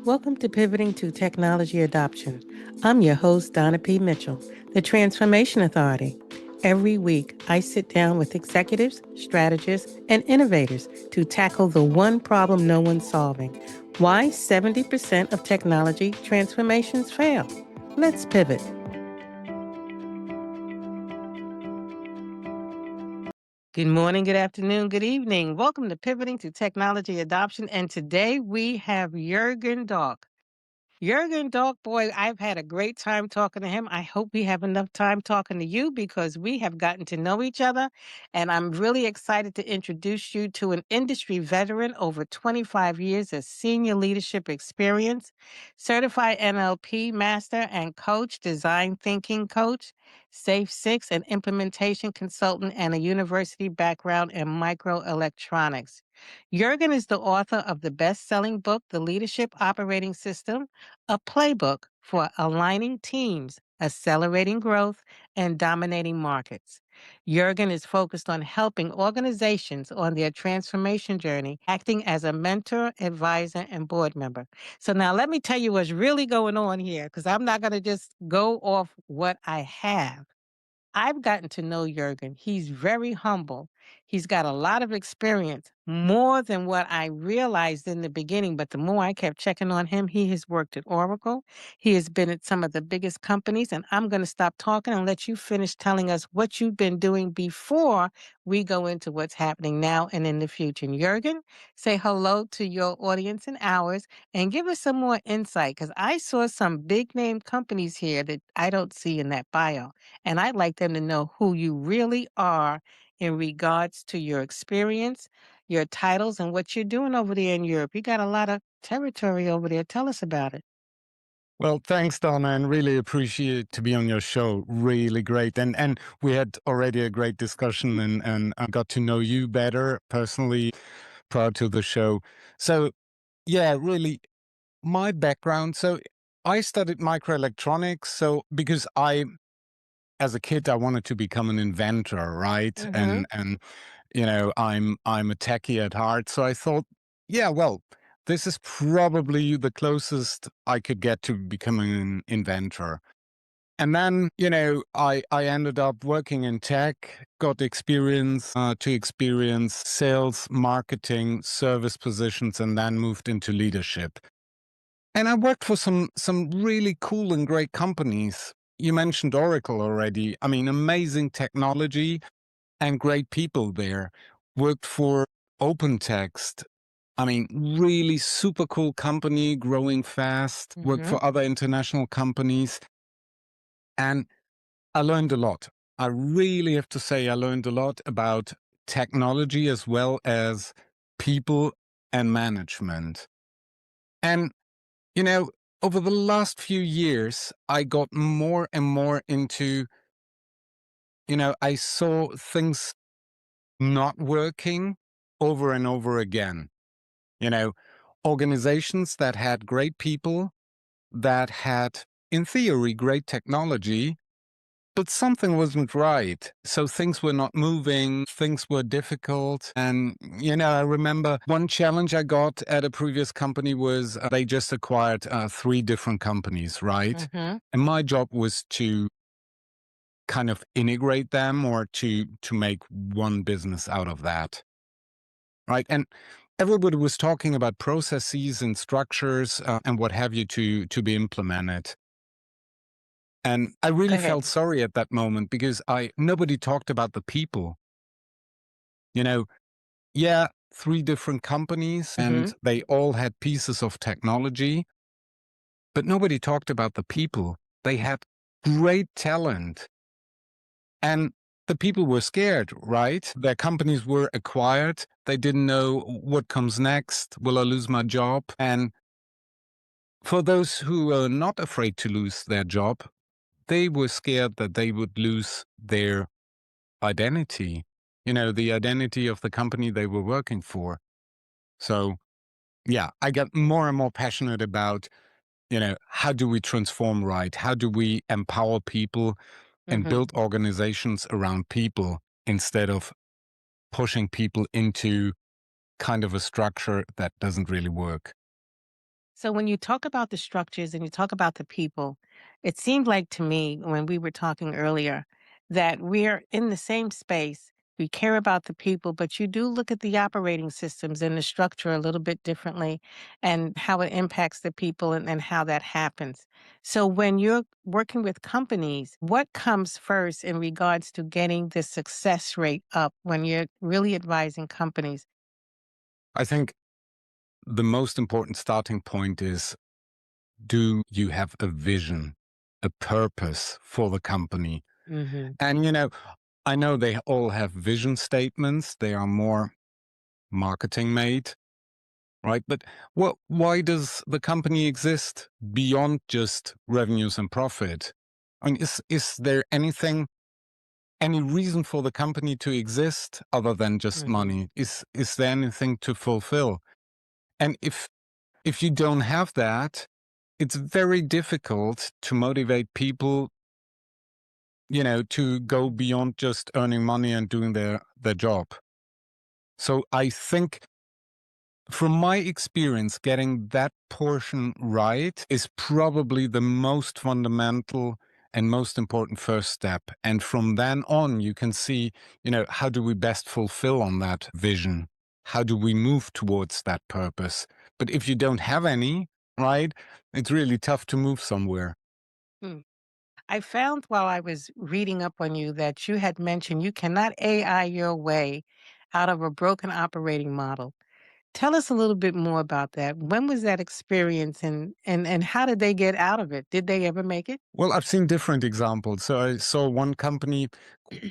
Welcome to Pivoting to Technology Adoption. I'm your host, Donna P. Mitchell, the Transformation Authority. Every week, I sit down with executives, strategists, and innovators to tackle the one problem no one's solving: why 70% of technology transformations fail. Let's pivot. Good morning, good afternoon, good evening. Welcome to Pivoting to Technology Adoption. And today we have Jürgen Dauk. Jürgen Dauk, boy, I've had a great time talking to him. I hope we have enough time talking to you because we have gotten to know each other. And I'm really excited to introduce you to an industry veteran over 25 years of senior leadership experience, certified NLP master and coach, design thinking coach, Safe Six, and implementation consultant, and a university background in microelectronics. Jürgen is the author of the best-selling book, The Leadership Operating System, a playbook for aligning teams, accelerating growth, and dominating markets. Jürgen is focused on helping organizations on their transformation journey, acting as a mentor, advisor, and board member. So now let me tell you what's really going on here, because I'm not going to just go off what I have. I've gotten to know Jürgen. He's very humble. He's got a lot of experience, more than what I realized in the beginning. But the more I kept checking on him, he has worked at Oracle. He has been at some of the biggest companies. And I'm going to stop talking and let you finish telling us what you've been doing before we go into what's happening now and in the future. And Jürgen, say hello to your audience and ours and give us some more insight, because I saw some big name companies here that I don't see in that bio. And I'd like them to know who you really are in regards to your experience, your titles, and what you're doing over there in Europe. You got a lot of territory over there. Tell us about it. Well, thanks, Donna, and really appreciate to be on your show. Really great. And we had already a great discussion and I got to know you better personally prior to the show. So yeah, really my background. So I studied microelectronics. So because as a kid, I wanted to become an inventor, right? Mm-hmm. And I'm a techie at heart. So I thought, yeah, well, this is probably the closest I could get to becoming an inventor. And then, I ended up working in tech, got experience to experience sales, marketing, service positions, and then moved into leadership. And I worked for some really cool and great companies. You mentioned Oracle already. I mean, amazing technology and great people there. Worked for OpenText. I mean, really super cool company, growing fast. Worked Mm-hmm. for other international companies. And I learned a lot. I really have to say I learned a lot about technology as well as people and management. And, you know, over the last few years, I got more and more into, I saw things not working over and over again. You know, organizations that had great people, that had, in theory, great technology, but something wasn't right. So things were not moving, things were difficult. And, I remember one challenge I got at a previous company was they just acquired three different companies, right? Mm-hmm. And my job was to kind of integrate them or to make one business out of that, right? And everybody was talking about processes and structures and what have you to be implemented. And I Go really ahead. felt sorry at that moment because nobody talked about the people. You know, yeah, three different companies Mm-hmm. and they all had pieces of technology, but nobody talked about the people. They had great talent and the people were scared, right? Their companies were acquired. They didn't know what comes next. Will I lose my job? And for those who are not afraid to lose their job, they were scared that they would lose their identity, the identity of the company they were working for. So, yeah, I got more and more passionate about, how do we transform right? How do we empower people and Mm-hmm. build organizations around people instead of pushing people into kind of a structure that doesn't really work? So when you talk about the structures and you talk about the people, it seemed like to me when we were talking earlier that we're in the same space. We care about the people, but you do look at the operating systems and the structure a little bit differently and how it impacts the people and how that happens. So when you're working with companies, what comes first in regards to getting the success rate up when you're really advising companies? I think the most important starting point is, do you have a vision, a purpose for the company? Hmm. And, I know they all have vision statements. They are more marketing made, right? But why does the company exist beyond just revenues and profit? I mean, is there any reason for the company to exist other than just Hmm. money? Is there anything to fulfill? And if you don't have that, it's very difficult to motivate people, to go beyond just earning money and doing their job. So I think, from my experience, getting that portion right is probably the most fundamental and most important first step. And from then on, you can see, how do we best fulfill on that vision? How do we move towards that purpose? But if you don't have any, right, it's really tough to move somewhere. I found while I was reading up on you that you had mentioned you cannot AI your way out of a broken operating model. Tell us a little bit more about that. When was that experience and how did they get out of it? Did they ever make it? Well, I've seen different examples. So I saw one company,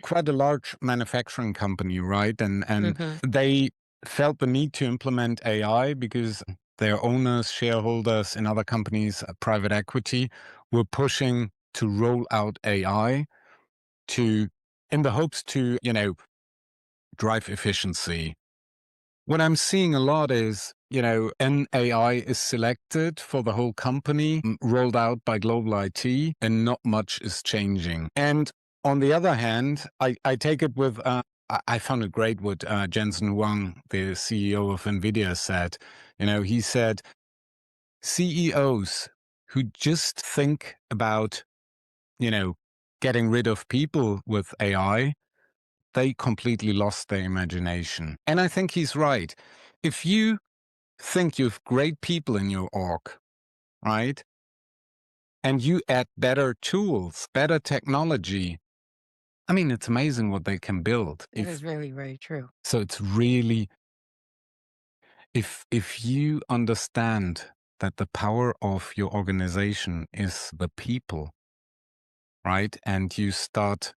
quite a large manufacturing company, right? And Hmm. they felt the need to implement AI because their owners, shareholders in other companies, private equity, were pushing to roll out AI to in the hopes to, drive efficiency. What I'm seeing a lot is, an AI is selected for the whole company, rolled out by global IT, and not much is changing. And on the other hand, I take it with, I found it great what Jensen Huang, the CEO of NVIDIA, said. He said, CEOs who just think about, you know, getting rid of people with AI, they completely lost their imagination. And I think he's right. If you think you've great people in your org, right? And you add better tools, better technology. I mean, it's amazing what they can build. That is very, very true. So it's really, if you understand that the power of your organization is the people, right? And you start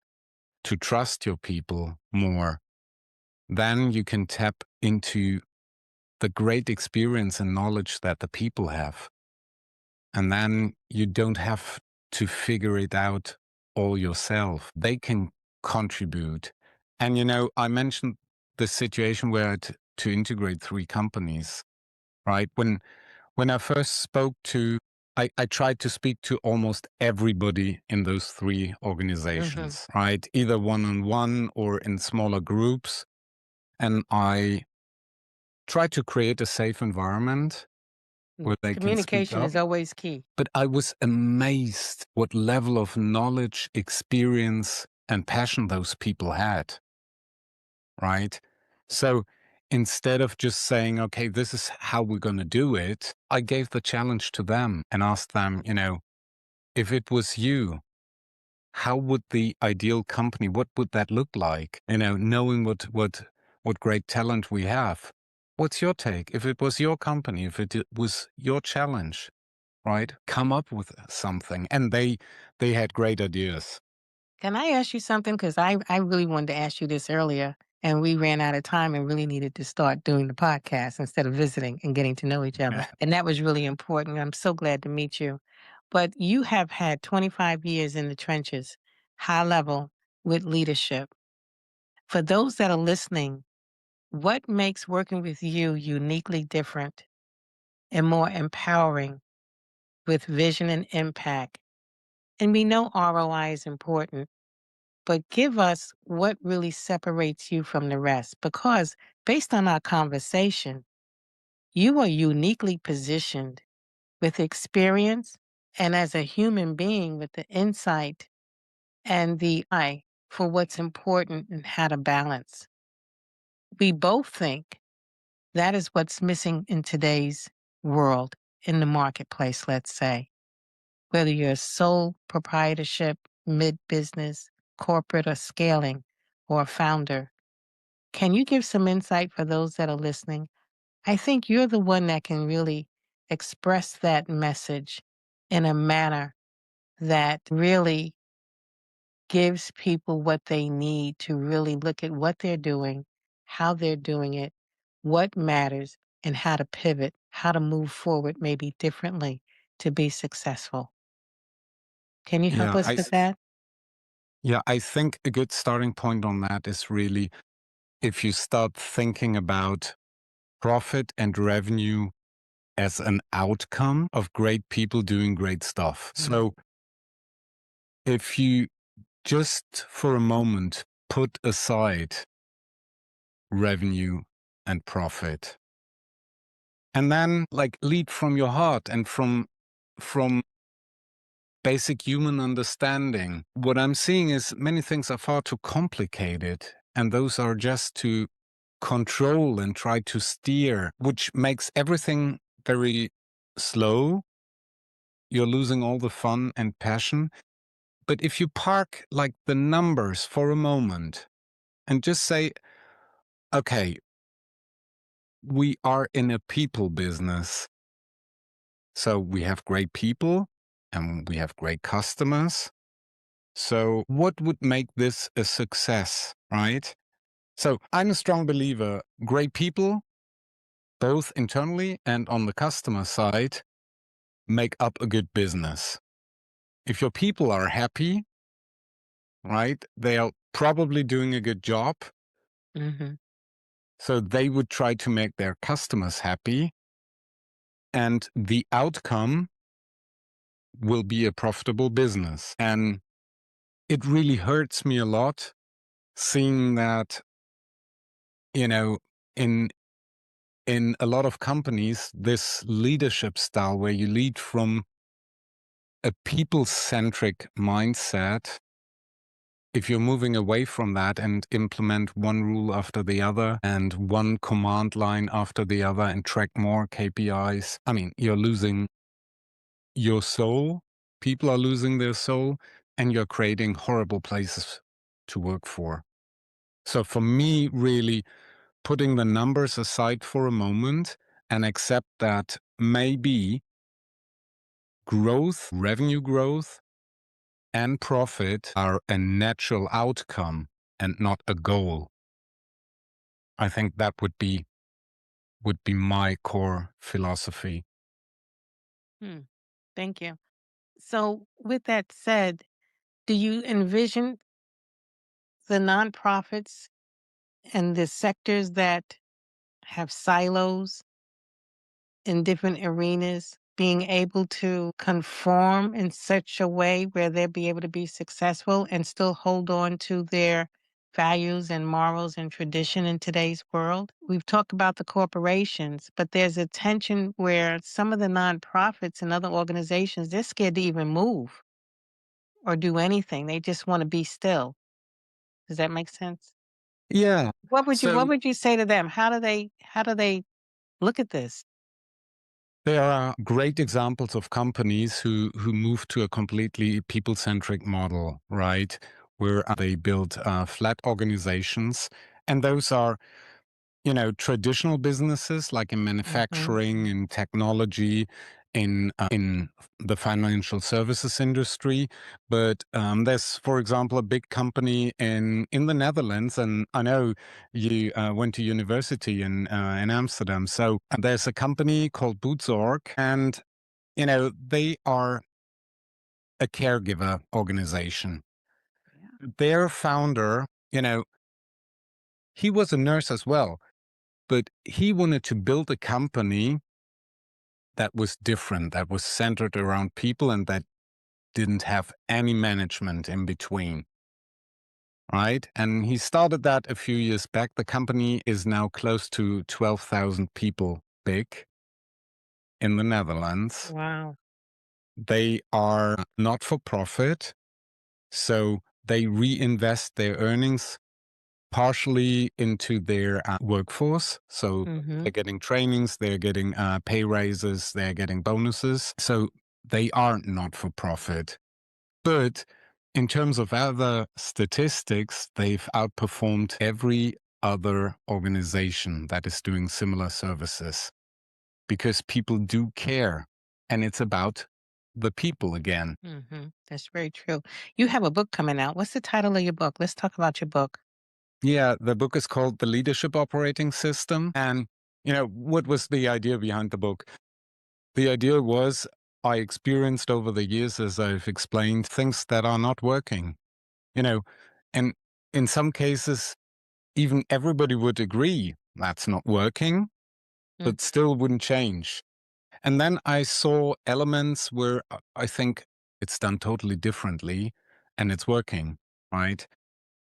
to trust your people more, then you can tap into the great experience and knowledge that the people have. And then you don't have to figure it out all yourself. They can contribute. And, I mentioned the situation where I had to integrate three companies, right? When I first spoke to, I tried to speak to almost everybody in those three Hmm. organizations, right? Either one-on-one or in smaller groups. And I tried to create a safe environment where they can speak Communication up. is always key. But I was amazed what level of knowledge, experience, and passion those people had, right? So instead of just saying, okay, this is how we're going to do it, I gave the challenge to them and asked them, if it was you, how would the ideal company, what would that look like? Knowing what great talent we have. What's your take? If it was your company, if it was your challenge, right? Come up with something. And they had great ideas. Can I ask you something? Because I really wanted to ask you this earlier, and we ran out of time and really needed to start doing the podcast instead of visiting and getting to know each other. And that was really important. I'm so glad to meet you. But you have had 25 years in the trenches, high level with leadership. For those that are listening, what makes working with you uniquely different and more empowering with vision and impact? And we know ROI is important, but give us what really separates you from the rest. Because based on our conversation, you are uniquely positioned with experience and as a human being with the insight and the eye for what's important and how to balance. We both think that is what's missing in today's world, in the marketplace, let's say. Whether you're a sole proprietorship, mid business, corporate, or scaling, or a founder, can you give some insight for those that are listening? I think you're the one that can really express that message in a manner that really gives people what they need to really look at what they're doing, how they're doing it, what matters, and how to pivot, how to move forward maybe differently to be successful. Can you help Yeah, us with that? yeah, I think a good starting point on that is really if you start thinking about profit and revenue as an outcome of great people doing great stuff. So if you just for a moment put aside revenue and profit and then like lead from your heart and from basic human understanding, what I'm seeing is many things are far too complicated, and those are just to control and try to steer, which makes everything very slow. You're losing all the fun and passion. But if you park like the numbers for a moment and just say, okay, we are in a people business. So we have great people and we have great customers. So what would make this a success, right? So I'm a strong believer, great people, both internally and on the customer side, make up a good business. If your people are happy, right, they are probably doing a good job. Hmm. So they would try to make their customers happy. And the outcome will be a profitable business. And it really hurts me a lot seeing that, you know, in in a lot of companies, this leadership style where you lead from a people-centric mindset, if you're moving away from that and implement one rule after the other and one command line after the other and track more KPIs, I mean, you're losing your soul. People are losing their soul and you're creating horrible places to work for. So for me, really putting the numbers aside for a moment and accept that maybe growth, revenue growth, and profit are a natural outcome and not a goal. I think that would be my core philosophy. Hmm. Thank you. So, with that said, do you envision the nonprofits and the sectors that have silos in different arenas being able to conform in such a way where they'll be able to be successful and still hold on to their values and morals and tradition in today's world? We've talked about the corporations, but there's a tension where some of the nonprofits and other organizations, they're scared to even move or do anything. They just want to be still. Does that make sense? Yeah. What So would you say to them? How do they look at this? there are great examples of companies who move to a completely people-centric model, right? Where they build flat organizations, and those are traditional businesses like in Mhm. manufacturing, in technology, in the financial services industry. But there's, for example, a big company in the Netherlands, and I know you went to university in Amsterdam. So there's a company called Bootsorg, and they are a caregiver organization. Yeah. Their founder, he was a nurse as well, but he wanted to build a company that was different, that was centered around people and that didn't have any management in between, right? And he started that a few years back. The company is now close to 12,000 people big. in the Netherlands. Wow. They are not for profit, so they reinvest their earnings partially into their workforce. So Mhm. they're getting trainings, they're getting pay raises, they're getting bonuses. So they are not for profit. But in terms of other statistics, they've outperformed every other organization that is doing similar services because people do care. And it's about the people again. Mhm. That's very true. You have a book coming out. What's the title of your book? Let's talk about your book. Yeah, the book is called The Leadership Operating System. And, what was the idea behind the book? The idea was I experienced over the years, as I've explained, things that are not working, you know, and in some cases, even everybody would agree that's not working, but Mhm. still wouldn't change. And then I saw elements where I think it's done totally differently and it's working, right?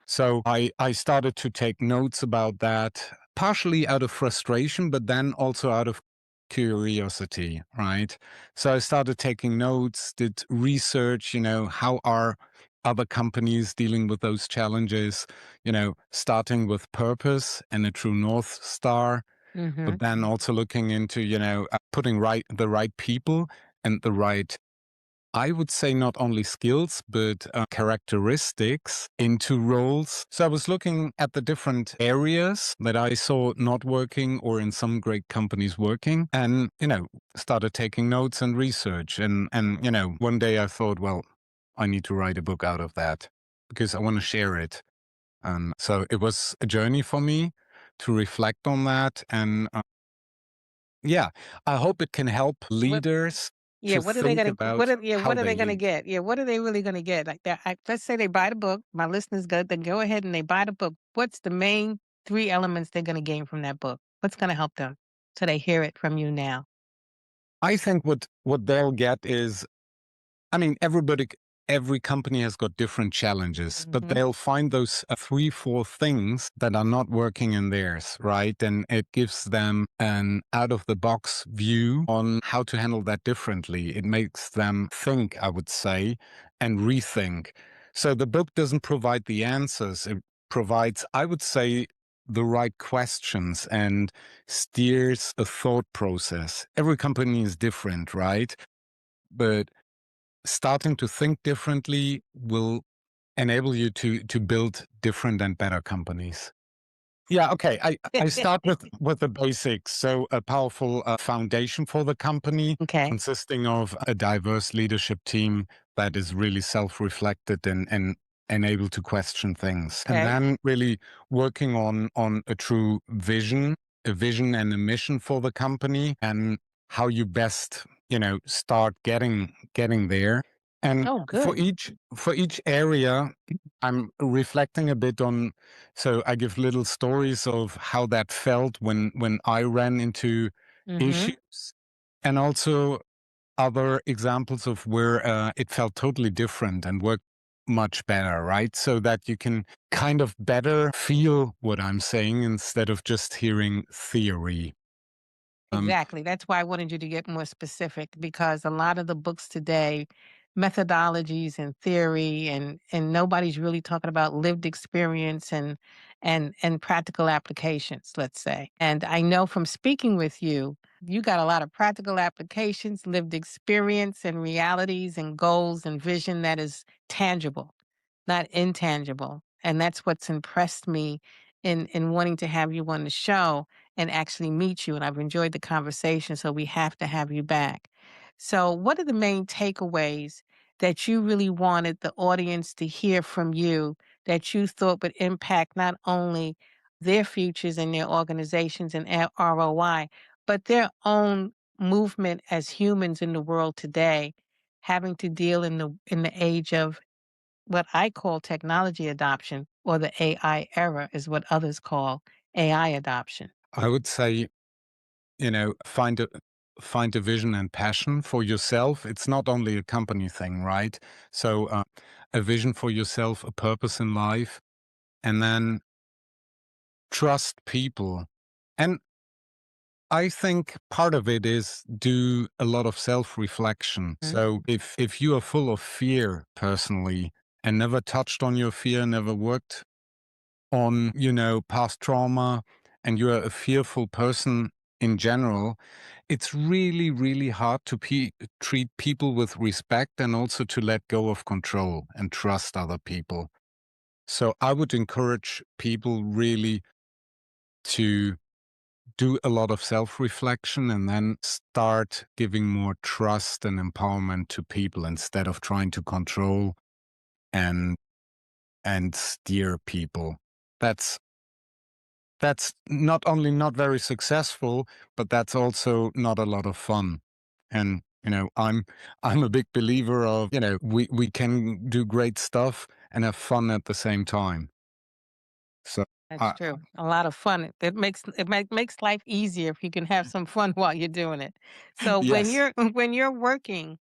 So I started to take notes about that, partially out of frustration, but then also out of curiosity, right? So I started taking notes, did research, how are other companies dealing with those challenges, starting with purpose and a true North Star, but Mhm. then also looking into, putting the right people and the right, I would say, not only skills, but characteristics into roles. So I was looking at the different areas that I saw not working or in some great companies working and, started taking notes and research. And one day I thought, well, I need to write a book out of that because I want to share it. And so it was a journey for me to reflect on that. And yeah, I hope it can help What leaders Yeah, to what are they think gonna what about are yeah, how what are they they gonna lead. get? Yeah, what are they really gonna get? Like that let's say they buy the book, my listeners go then go ahead and they buy the book. What's the main 3 elements they're gonna gain from that book? What's gonna help them so they hear it from you now? I think what they'll get is, I mean, every company has got different challenges, but Mhm. they'll find those 3, 4 things that are not working in theirs, right? And it gives them an out of the box view on how to handle that differently. It makes them think, I would say, and rethink. So the book doesn't provide the answers. It provides, I would say, the right questions and steers a thought process. Every company is different, right? But starting to think differently will enable you to build different and better companies. Yeah, okay. I start with the basics. So a powerful foundation for the company Okay. consisting of a diverse leadership team that is really self-reflected and able to question things. And Okay. then really working on a true vision, a vision and a mission for the company and how you best, start getting there. And Oh, for good. each area, I'm reflecting a bit on, so I give little stories of how that felt when I ran into Mhm. issues, and also other examples of where it felt totally different and worked much better, right? So that you can kind of better feel what I'm saying instead of just hearing theory. Um, Exactly. That's why I wanted you to get more specific because a lot of the books today, methodologies and theory and nobody's really talking about lived experience and practical applications, let's say. And I know from speaking with you, you got a lot of practical applications, lived experience and realities and goals and vision that is tangible, not intangible. And that's what's impressed me in wanting to have you on the show and actually meet you. And I've enjoyed the conversation, so we have to have you back. So, what are the main takeaways that you really wanted the audience to hear from you that you thought would impact not only their futures and their organizations and ROI, but their own movement as humans in the world today, having to deal in the age of what I call technology adoption, or the AI era is what others call AI adoption. I would say, find a vision and passion for yourself. It's not only a company thing, right? So a vision for yourself, a purpose in life, and then trust people. And I think part of it is do a lot of self-reflection. Mhm. So if you are full of fear personally and never touched on your fear, never worked on, past trauma, and you're a fearful person in general, it's really, really hard to treat people with respect and also to let go of control and trust other people. So I would encourage people really to do a lot of self-reflection and then start giving more trust and empowerment to people instead of trying to control and steer people. That's that's not only not very successful, but that's also not a lot of fun. And I'm a big believer of, we can do great stuff and have fun at the same time. So That's I true. A lot of fun. It makes life easier if you can have some fun while you're doing it. So when yes. you're when you're working,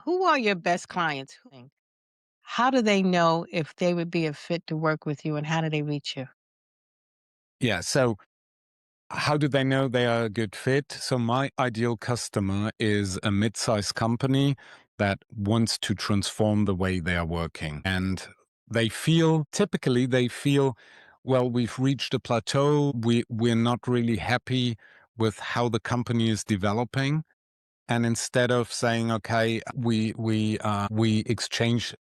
who are your best clients? How do they know if they would be a fit to work with you, and how do they reach you? Yeah. So how do they know they are a good fit? So my ideal customer is a mid-sized company that wants to transform the way they are working. And typically they feel, well, we've reached a plateau. We're not really happy with how the company is developing. And instead of saying, okay, we exchange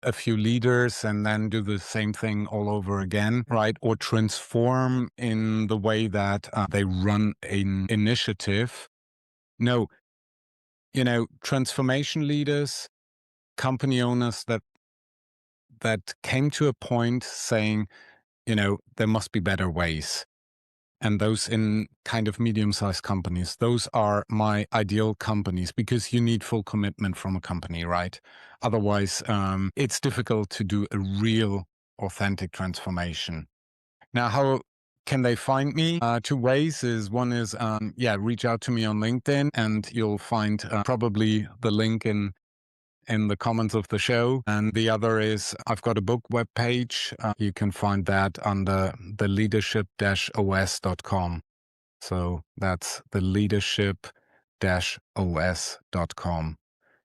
a few leaders and then do the same thing all over again, right? Or transform in the way that they run an initiative. No, transformation leaders, company owners that came to a point saying, there must be better ways. And those in kind of medium-sized companies, those are my ideal companies because you need full commitment from a company, right? Otherwise, it's difficult to do a real, authentic transformation. Now, how can they find me? Two ways is one is, reach out to me on LinkedIn and you'll find probably the link in the comments of the show. And the other is I've got a book webpage. You can find that under the leadership-os.com. So that's the leadership-os.com.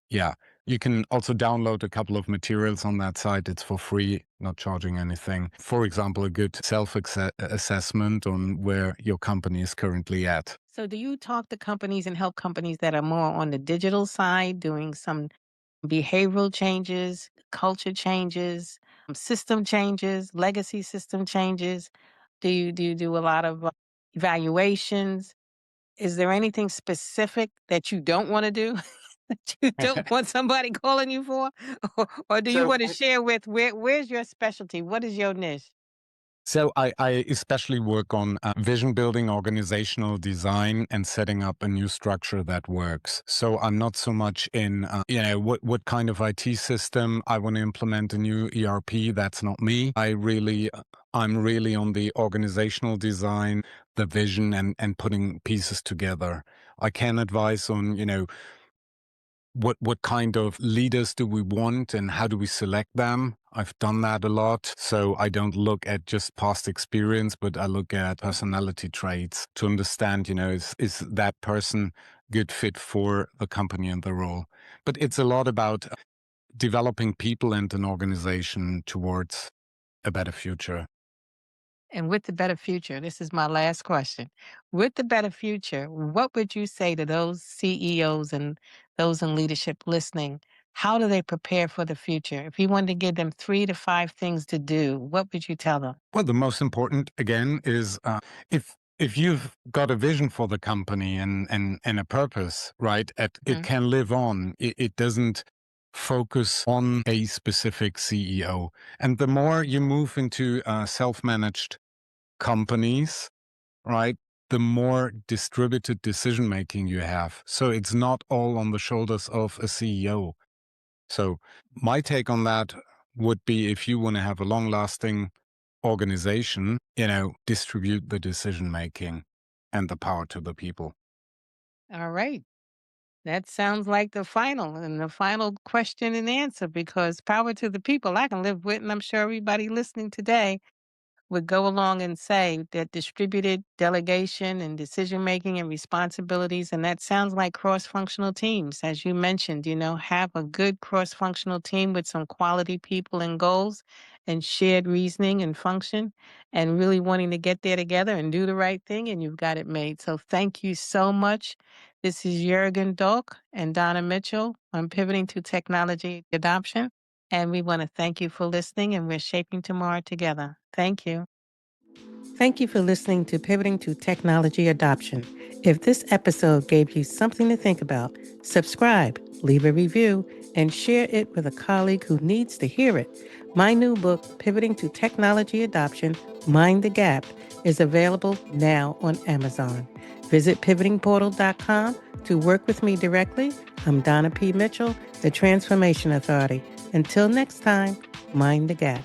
Yeah. You can also download a couple of materials on that site. It's for free, not charging anything. For example, a good self-assessment on where your company is currently at. So do you talk to companies and help companies that are more on the digital side, doing some behavioral changes, culture changes, system changes, legacy system changes? Do you do a lot of evaluations? Is there anything specific that you don't want to do? That you don't want somebody calling you for? Or do you So want to share with where's your specialty? What is your niche? So I especially work on vision building, organizational design, and setting up a new structure that works. So I'm not so much in, what kind of IT system I want to implement a new ERP. That's not me. I'm really on the organizational design, the vision, and putting pieces together. I can advise on, what kind of leaders do we want and how do we select them? I've done that a lot. So I don't look at just past experience, but I look at personality traits to understand, is that person good fit for the company and the role? But it's a lot about developing people and an organization towards a better future. And with the better future, this is my last question. With the better future, what would you say to those CEOs and those in leadership listening? How do they prepare for the future? If you wanted to give them 3 to 5 things to do, what would you tell them? Well, the most important again is if you've got a vision for the company and a purpose, right? It Mhm. can live on. It doesn't focus on a specific CEO. And the more you move into self-managed companies, right? The more distributed decision making you have. So it's not all on the shoulders of a CEO. So my take on that would be if you want to have a long lasting organization, distribute the decision making and the power to the people. All right. That sounds like the final question and answer because power to the people I can live with, and I'm sure everybody listening today. would go along and say that distributed delegation and decision-making and responsibilities, and that sounds like cross-functional teams. As you mentioned, have a good cross-functional team with some quality people and goals and shared reasoning and function and really wanting to get there together and do the right thing, and you've got it made. So thank you so much. This is Jürgen Dauk and Donna Mitchell on Pivoting to Technology Adoption. And we want to thank you for listening, and we're shaping tomorrow together. Thank you. Thank you for listening to Pivoting to Technology Adoption. If this episode gave you something to think about, subscribe, leave a review, and share it with a colleague who needs to hear it. My new book, Pivoting to Technology Adoption, Mind the Gap, is available now on Amazon. Visit pivotingportal.com to work with me directly. I'm Donna P. Mitchell, the Transformation Authority. Until next time, mind the gap.